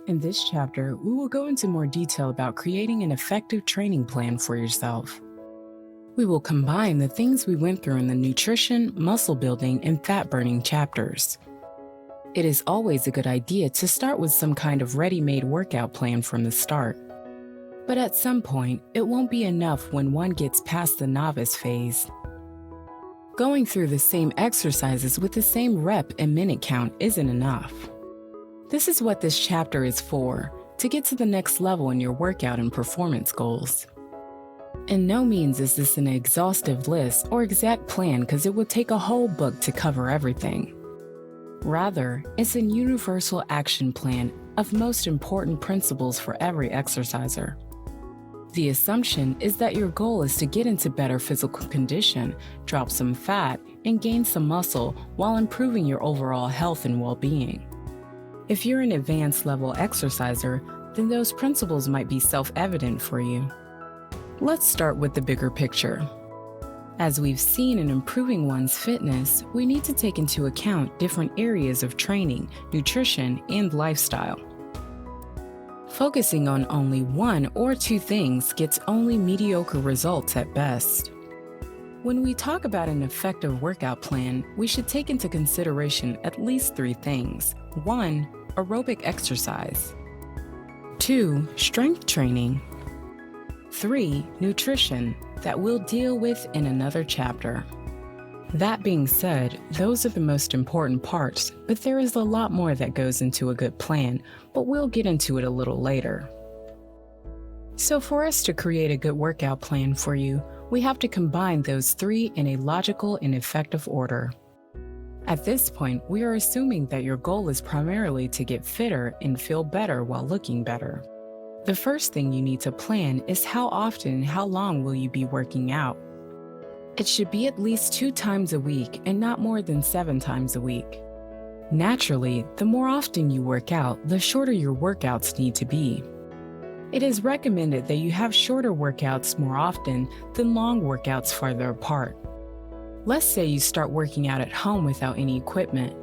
In this chapter, we will go into more detail about creating an effective training plan for yourself. We will combine the things we went through in the nutrition, muscle building, and fat burning chapters. It is always a good idea to start with some kind of ready-made workout plan from the start. But at some point, it won't be enough when one gets past the novice phase. Going through the same exercises with the same rep and minute count isn't enough. This is what this chapter is for, to get to the next level in your workout and performance goals. In no means is this an exhaustive list or exact plan because it would take a whole book to cover everything. Rather, it's a universal action plan of most important principles for every exerciser. The assumption is that your goal is to get into better physical condition, drop some fat, and gain some muscle while improving your overall health and well-being. If you're an advanced level exerciser, then those principles might be self-evident for you. Let's start with the bigger picture. As we've seen in improving one's fitness, we need to take into account different areas of training, nutrition, and lifestyle. Focusing on only one or two things gets only mediocre results at best. When we talk about an effective workout plan, we should take into consideration at least three things. 1. Aerobic exercise. 2. Strength training. 3. Nutrition, that we'll deal with in another chapter. That being said, those are the most important parts, but there is a lot more that goes into a good plan, but we'll get into it a little later. So for us to create a good workout plan for you, we have to combine those three in a logical and effective order. At this point, we are assuming that your goal is primarily to get fitter and feel better while looking better. The first thing you need to plan is how often and how long will you be working out. It should be at least 2 times a week and not more than 7 times a week. Naturally, the more often you work out, the shorter your workouts need to be. It is recommended that you have shorter workouts more often than long workouts farther apart. Let's say you start working out at home without any equipment.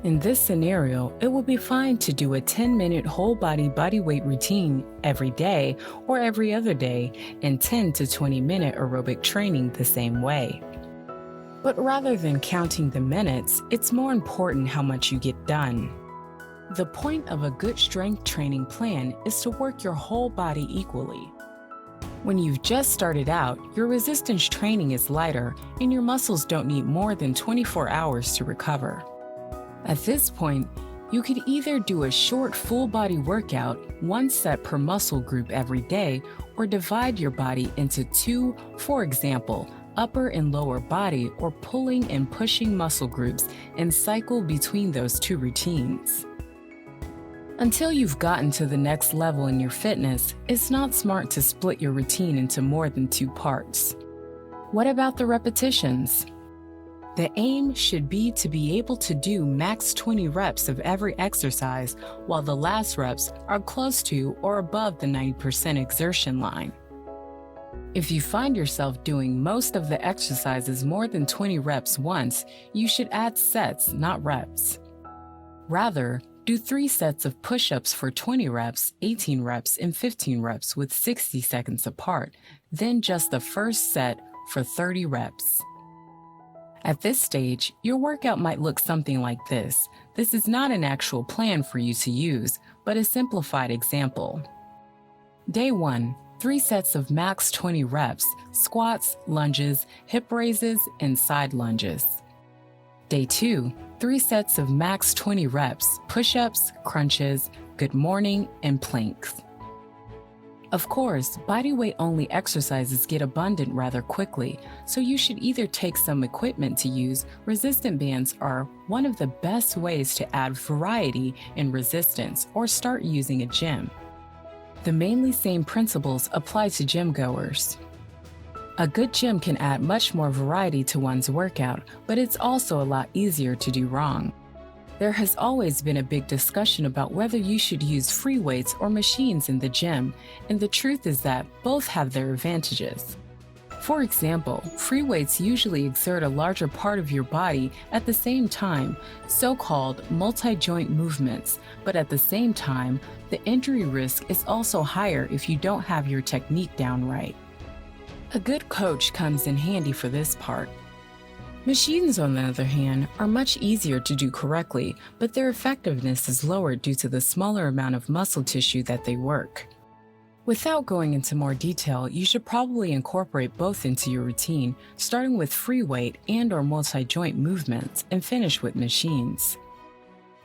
In this scenario, it will be fine to do a 10-minute whole body bodyweight routine every day or every other day and 10 to 20-minute aerobic training the same way. But rather than counting the minutes, it's more important how much you get done. The point of a good strength training plan is to work your whole body equally. When you've just started out, your resistance training is lighter and your muscles don't need more than 24 hours to recover. At this point, you could either do a short full body workout, 1 set per muscle group every day, or divide your body into 2, for example, upper and lower body or pulling and pushing muscle groups and cycle between those 2 routines. Until you've gotten to the next level in your fitness, it's not smart to split your routine into more than 2 parts. What about the repetitions? The aim should be to be able to do max 20 reps of every exercise, while the last reps are close to or above the 90% exertion line. If you find yourself doing most of the exercises more than 20 reps once, you should add sets, not reps. Rather, do 3 sets of push-ups for 20 reps, 18 reps, and 15 reps with 60 seconds apart, then just the first set for 30 reps. At this stage, your workout might look something like this. This is not an actual plan for you to use, but a simplified example. Day 1, 3 sets of max 20 reps, squats, lunges, hip raises, and side lunges. Day 2, 3 sets of max 20 reps, push-ups, crunches, good morning, and planks. Of course, bodyweight only exercises get abundant rather quickly, so you should either take some equipment to use. Resistant bands are one of the best ways to add variety in resistance, or start using a gym. The mainly same principles apply to gym goers. A good gym can add much more variety to one's workout, but it's also a lot easier to do wrong. There has always been a big discussion about whether you should use free weights or machines in the gym, and the truth is that both have their advantages. For example, free weights usually exert a larger part of your body at the same time, so-called multi-joint movements, but at the same time, the injury risk is also higher if you don't have your technique down right. A good coach comes in handy for this part. Machines, on the other hand, are much easier to do correctly, but their effectiveness is lower due to the smaller amount of muscle tissue that they work. Without going into more detail, you should probably incorporate both into your routine, starting with free weight and/or multi-joint movements and finish with machines.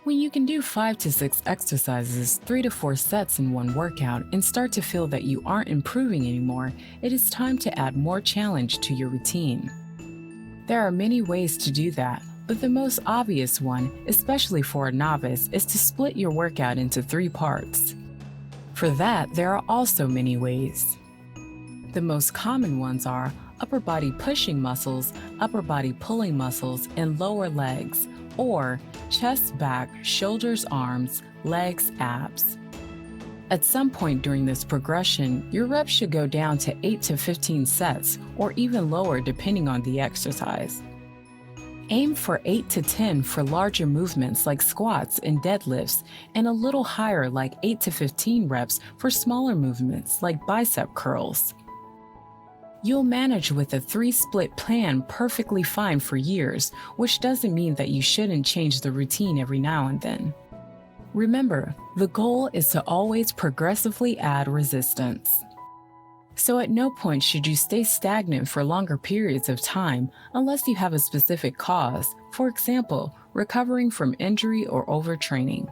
When you can do 5 to 6 exercises, 3 to 4 sets in one workout, and start to feel that you aren't improving anymore, it is time to add more challenge to your routine. There are many ways to do that, but the most obvious one, especially for a novice, is to split your workout into 3 parts. For that, there are also many ways. The most common ones are upper body pushing muscles, upper body pulling muscles, and lower legs, or chest, back, shoulders, arms, legs, abs. At some point during this progression, your reps should go down to 8 to 15 sets, or even lower depending on the exercise. Aim for 8 to 10 for larger movements like squats and deadlifts, and a little higher like 8 to 15 reps for smaller movements like bicep curls. You'll manage with a 3-split plan perfectly fine for years, which doesn't mean that you shouldn't change the routine every now and then. Remember, the goal is to always progressively add resistance. So at no point should you stay stagnant for longer periods of time unless you have a specific cause, for example, recovering from injury or overtraining.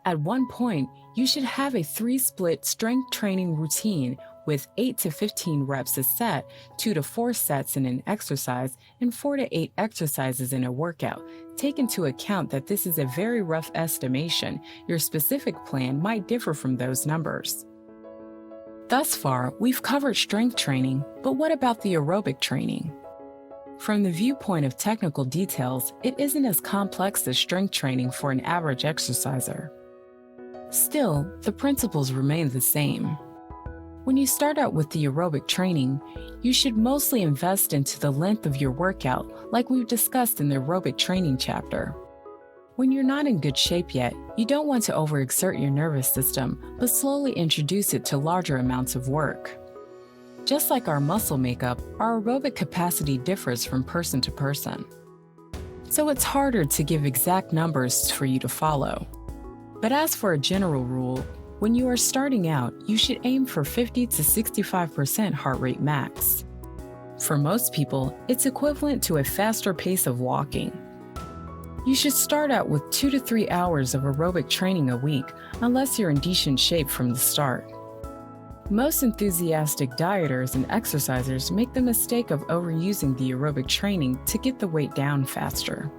At one point, you should have a 3-split strength training routine with 8 to 15 reps a set, 2 to 4 sets in an exercise, and 4 to 8 exercises in a workout. Take into account that this is a very rough estimation. Your specific plan might differ from those numbers. Thus far, we've covered strength training, but what about the aerobic training? From the viewpoint of technical details, it isn't as complex as strength training for an average exerciser. Still, the principles remain the same. When you start out with the aerobic training, you should mostly invest into the length of your workout, like we've discussed in the aerobic training chapter. When you're not in good shape yet, you don't want to overexert your nervous system, but slowly introduce it to larger amounts of work. Just like our muscle makeup, our aerobic capacity differs from person to person. So it's harder to give exact numbers for you to follow. But as for a general rule, when you are starting out, you should aim for 50 to 65% heart rate max. For most people, it's equivalent to a faster pace of walking. You should start out with 2 to 3 hours of aerobic training a week, unless you're in decent shape from the start. Most enthusiastic dieters and exercisers make the mistake of overusing the aerobic training to get the weight down faster.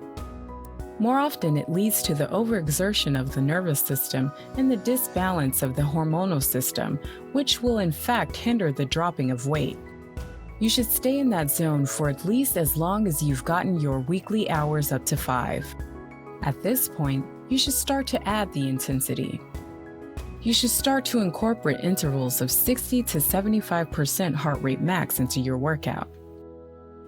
More often, it leads to the overexertion of the nervous system and the disbalance of the hormonal system, which will in fact hinder the dropping of weight. You should stay in that zone for at least as long as you've gotten your weekly hours up to 5. At this point, you should start to add the intensity. You should start to incorporate intervals of 60 to 75% heart rate max into your workout.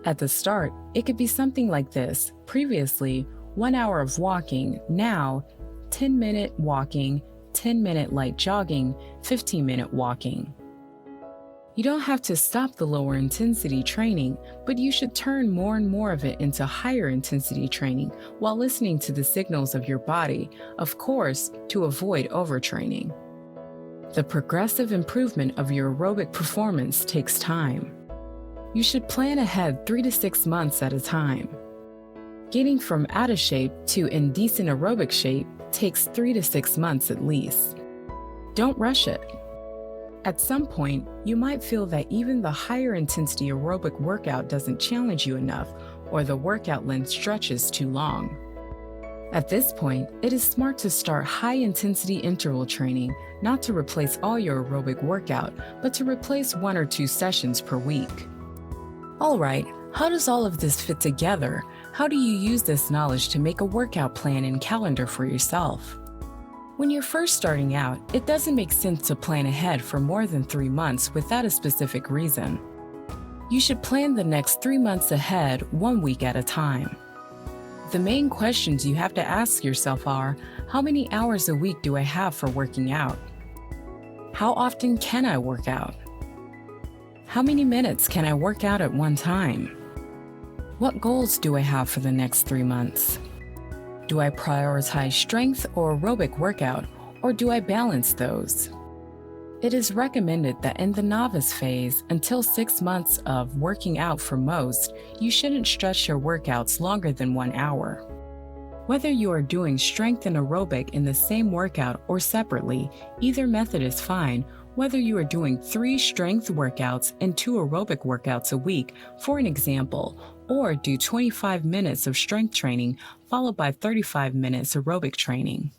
At the start, it could be something like this. Previously, 1 hour of walking, now 10-minute walking, 10-minute light jogging, 15-minute walking. You don't have to stop the lower intensity training, but you should turn more and more of it into higher intensity training while listening to the signals of your body, of course, to avoid overtraining. The progressive improvement of your aerobic performance takes time. You should plan ahead 3 to 6 months at a time. Getting from out of shape to in decent aerobic shape takes 3 to 6 months at least. Don't rush it. At some point, you might feel that even the higher intensity aerobic workout doesn't challenge you enough, or the workout length stretches too long. At this point, it is smart to start high-intensity interval training, not to replace all your aerobic workout, but to replace 1 or 2 sessions per week. All right, how does all of this fit together? How do you use this knowledge to make a workout plan and calendar for yourself? When you're first starting out, it doesn't make sense to plan ahead for more than 3 months without a specific reason. You should plan the next 3 months ahead, 1 week at a time. The main questions you have to ask yourself are, how many hours a week do I have for working out? How often can I work out? How many minutes can I work out at one time? What goals do I have for the next 3 months? Do I prioritize strength or aerobic workout, or do I balance those? It is recommended that in the novice phase, until 6 months of working out for most, you shouldn't stretch your workouts longer than 1 hour. Whether you are doing strength and aerobic in the same workout or separately, either method is fine. Whether you are doing 3 strength workouts and 2 aerobic workouts a week, for an example, or do 25 minutes of strength training followed by 35 minutes aerobic training.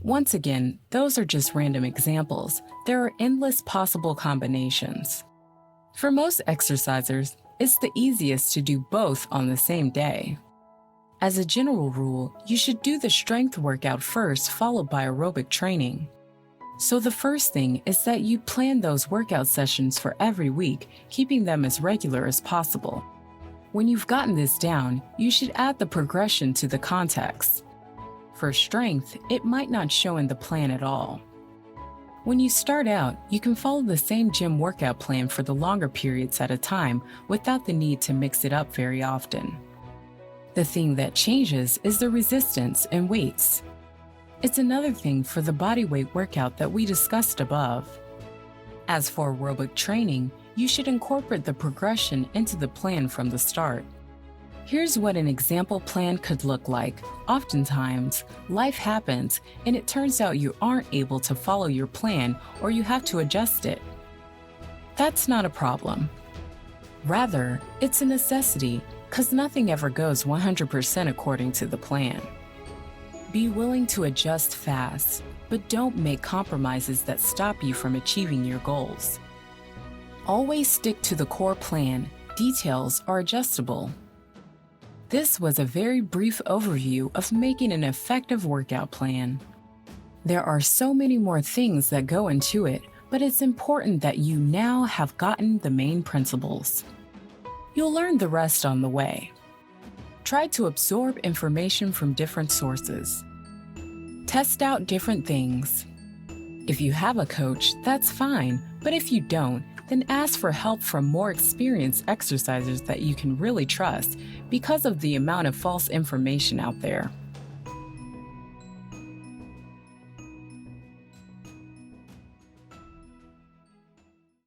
Once again, those are just random examples. There are endless possible combinations. For most exercisers, it's the easiest to do both on the same day. As a general rule, you should do the strength workout first, followed by aerobic training. So the first thing is that you plan those workout sessions for every week, keeping them as regular as possible. When you've gotten this down, you should add the progression to the context. For strength, it might not show in the plan at all. When you start out, you can follow the same gym workout plan for the longer periods at a time without the need to mix it up very often. The thing that changes is the resistance and weights. It's another thing for the bodyweight workout that we discussed above. As for aerobic training, you should incorporate the progression into the plan from the start. Here's what an example plan could look like. Oftentimes, life happens and it turns out you aren't able to follow your plan or you have to adjust it. That's not a problem. Rather, it's a necessity because nothing ever goes 100% according to the plan. Be willing to adjust fast, but don't make compromises that stop you from achieving your goals. Always stick to the core plan. Details are adjustable. This was a very brief overview of making an effective workout plan. There are so many more things that go into it, but it's important that you now have gotten the main principles. You'll learn the rest on the way. Try to absorb information from different sources. Test out different things. If you have a coach, that's fine, but if you don't, then ask for help from more experienced exercisers that you can really trust because of the amount of false information out there.